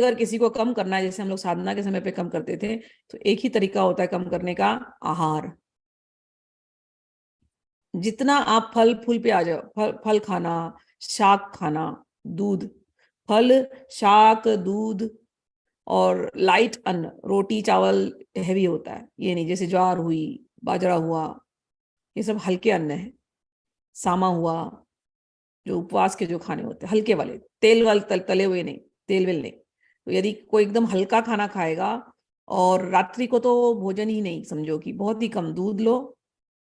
अगर किसी को कम करना है, जैसे हम लोग साधना के समय पे कम करते थे, तो एक ही तरीका होता है कम करने का, आहार। जितना आप फल फूल पे आ जाओ, फल खाना, शाक खाना, दूध, फल, शाक, दूध और लाइट अन्न, रोटी चावल हैवी होता है, ये नहीं जैसे ज्वार हुई, बाजरा हुआ, ये सब हल्के अन्न है। सामा हुआ, जो उपवास के जो खाने होते हैं हल्के वाले, तेल वाले तले हुए नहीं, तेल वेल नहीं। तो यदि कोई एकदम हल्का खाना खाएगा, और रात्रि को तो भोजन ही नहीं, समझो कि बहुत ही कम, दूध लो,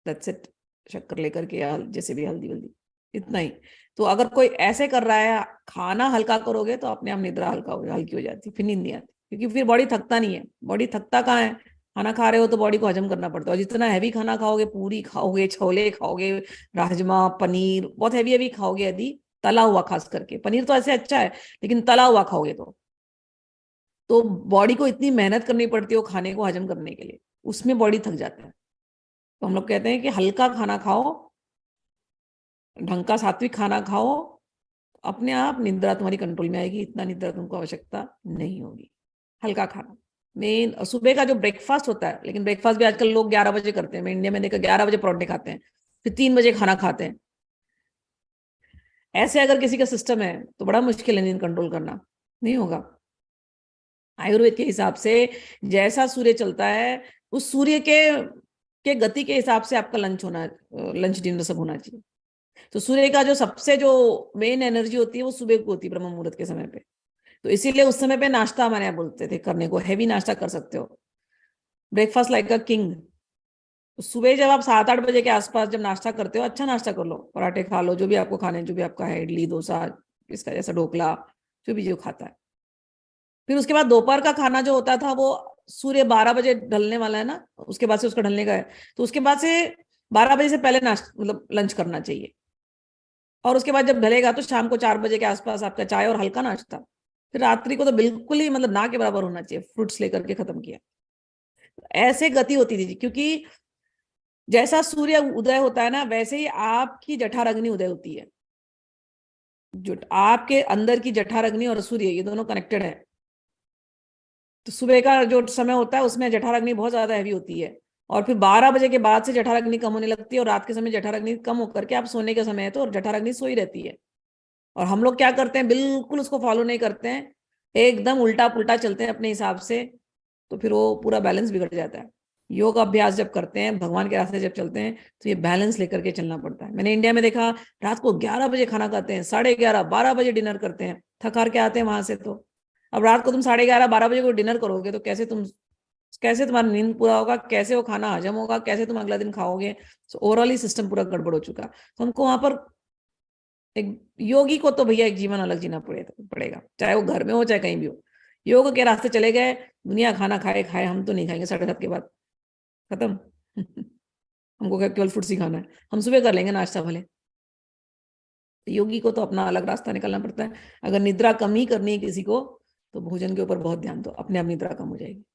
दैट्स इट, शक्कर लेकर के या जैसे भी हल्दी वल्दी, इतना ही। तो अगर कोई ऐसे कर रहा है, खाना हल्का करोगे तो अपने आप निद्रा हल्की हो जाती, फिर नींद नहीं आती, क्योंकि फिर बॉडी थकता नहीं है। बॉडी थकता कहाँ है, खाना खा रहे हो तो बॉडी को हजम करना पड़ता है, और जितना हैवी खाना खाओगे, पूरी खाओगे, छोले खाओगे, राजमा, पनीर, बहुत हैवी हैवी खाओगे, यदि तला हुआ, खास करके पनीर तो ऐसे अच्छा है, लेकिन तला हुआ खाओगे तो बॉडी को इतनी मेहनत करनी पड़ती है वो खाने को हजम करने के लिए, उसमें बॉडी थक जाता है। तो हम लोग कहते हैं कि हल्का खाना खाओ, ढंग का सात्विक खाना खाओ, अपने आप निद्रा तुम्हारी कंट्रोल में आएगी, इतना निद्रा तुमको आवश्यकता नहीं होगी। हल्का खाना मेन, सुबह का जो ब्रेकफास्ट होता है, लेकिन ब्रेकफास्ट भी आजकल लोग 11 बजे करते हैं। मैं इंडिया में देखा 11 बजे परोठे खाते हैं, फिर 3 बजे खाना खाते हैं। ऐसे अगर किसी का सिस्टम है तो बड़ा मुश्किल है नींद कंट्रोल करना, नहीं होगा। आयुर्वेद के हिसाब से जैसा सूर्य चलता है, उस सूर्य के गति के हिसाब से आपका लंच डिनर सब होना चाहिए। तो सूर्य का जो सबसे जो मेन एनर्जी होती है वो सुबह को होती है, ब्रह्म मुहूर्त के समय पे। तो इसीलिए उस समय पे नाश्ता हमारे यहाँ बोलते थे करने को, हैवी नाश्ता कर सकते हो, ब्रेकफास्ट लाइक अ किंग। तो सुबह जब आप 7-8 बजे के आसपास जब नाश्ता करते हो, अच्छा नाश्ता कर लो, पराठे खा लो, जो भी आपको खाने, जो भी आपका है, इडली डोसा, इसका जैसा ढोकला, जो भी जो खाता है। फिर उसके बाद दोपहर का खाना जो होता था, वो सूर्य 12 बजे ढलने वाला है ना, उसके बाद से उसका ढलने का है, तो उसके बाद से 12 बजे से पहले नाश्ता, मतलब लंच करना चाहिए। और उसके बाद जब ढलेगा तो शाम को 4 बजे के आसपास आपका चाय और हल्का नाश्ता। फिर रात्रि को तो बिल्कुल ही मतलब ना के बराबर होना चाहिए, फ्रूट्स लेकर के खत्म किया। ऐसे गति होती थी, क्योंकि जैसा सूर्य उदय होता है ना, वैसे ही आपकी जठराग्नि उदय होती है। जो आपके अंदर की जठराग्नि और सूर्य, ये दोनों कनेक्टेड है। तो सुबह का जो समय होता है उसमें जठराग्नि बहुत ज्यादा हैवी होती है, और फिर 12 बजे के बाद से जठराग्नि कम होने लगती है, और रात के समय जठराग्नि कम होकर के आप सोने के समय है तो जठराग्नि सोई रहती है। और हम लोग क्या करते हैं, बिल्कुल उसको फॉलो नहीं करते हैं, एकदम उल्टा पुल्टा चलते हैं अपने हिसाब से। तो फिर वो पूरा बैलेंस बिगड़ जाता है। योग अभ्यास जब करते हैं, भगवान के रास्ते जब चलते हैं, तो ये बैलेंस लेकर के चलना पड़ता है। मैंने इंडिया में देखा, रात को 11 बजे खाना खाते हैं, 11:30 12 बजे डिनर करते हैं, थक हार के आते हैं वहां से। तो अब रात को तुम 11:30 12 बजे को डिनर करोगे तो कैसे तुम्हारा नींद पूरा होगा, कैसे वो खाना हजम होगा, कैसे तुम अगला दिन खाओगे। ओवरऑल ही सिस्टम पूरा गड़बड़ हो चुका। तो हमको वहां पर एक योगी को तो भैया एक जीवन अलग जीना पड़ेगा, चाहे वो घर में हो चाहे कहीं भी हो। योग के रास्ते चले गए, दुनिया खाना खाए खाए, हम तो नहीं खाएंगे 7:30 के बाद, खत्म। हमको क्या केवल फूड सिखाना है, हम सुबह कर लेंगे नाश्ता भले। योगी को तो अपना अलग रास्ता निकालना पड़ता है। अगर निद्रा कम ही करनी है किसी को, तो भोजन के ऊपर बहुत ध्यान दो, अपने आप निद्रा कम हो जाएगी।